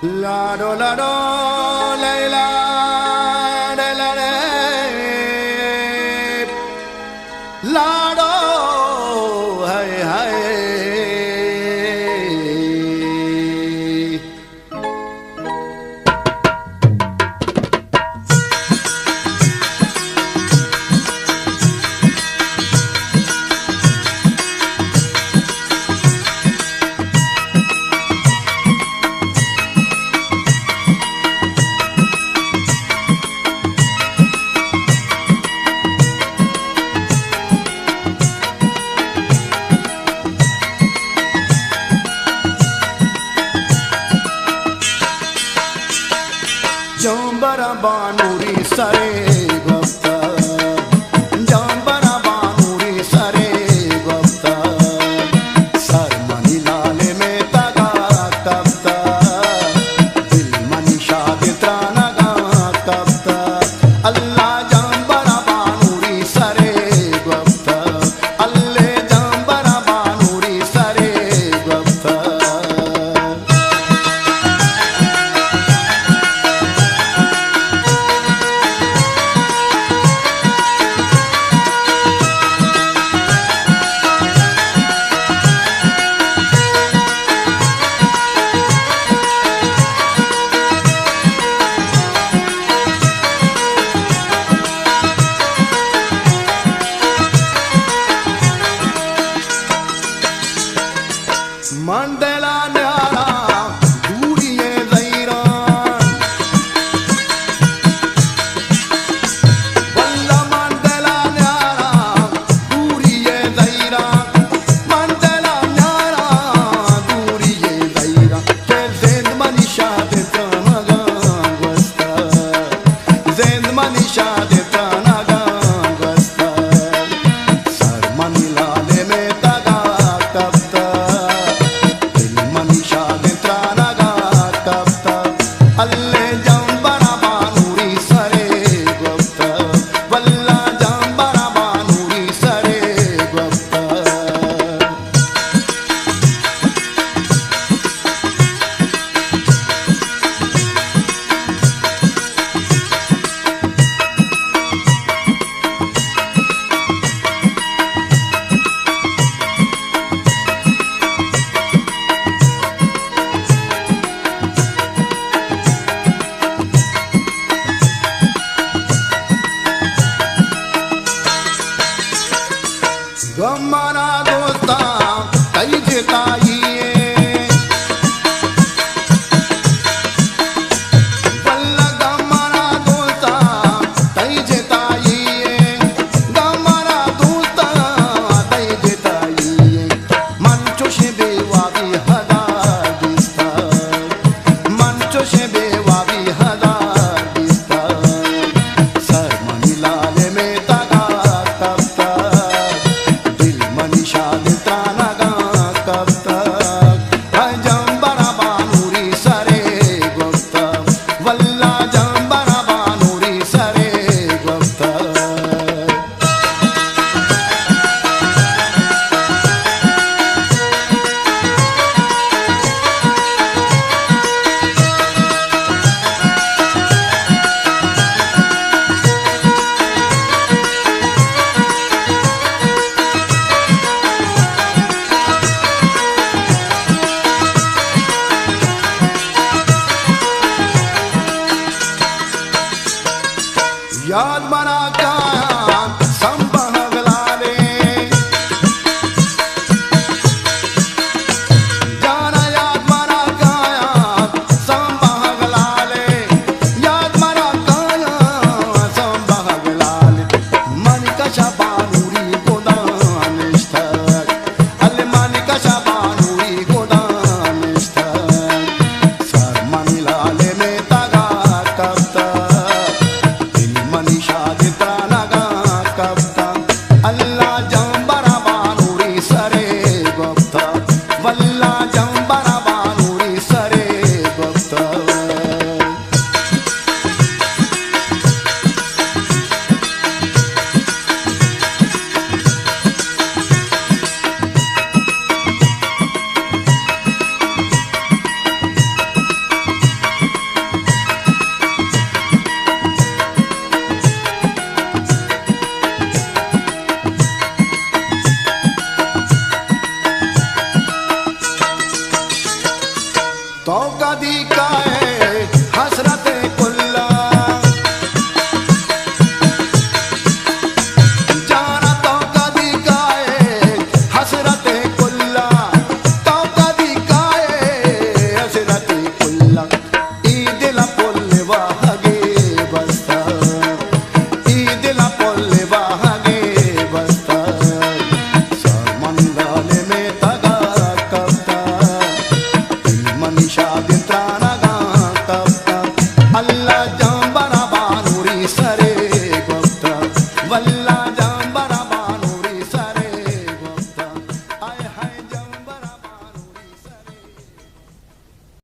La do la do la la la la la do hai hai Jambara banuri sare gupta Jambara banuri sare gupta Sarmani lale mein taga kapta Dil mani shaditra naga kapta Allah jambara banuri sare gupta Allah jambara banuri sare gupta Mandela nyara duriye zairan Walla Mandela nyara duriye zairan Mandela nyara duriye zairan Ke zind mani shade tanaga gwasta Zind mani shade tanaga gwasta Sarmani lale mein taga kapta Alle jambara banuri sare gupta Valla jambara banuri sare gupta Gamara dosta kai jetayiye Valla gamara dosta kai jetayiye Gamara dosta kai jetayiye Mancho shebe wabi hada dista Mancho shebe wabi hada dista Sarmani lale mein taga kapta Dil mani shaditra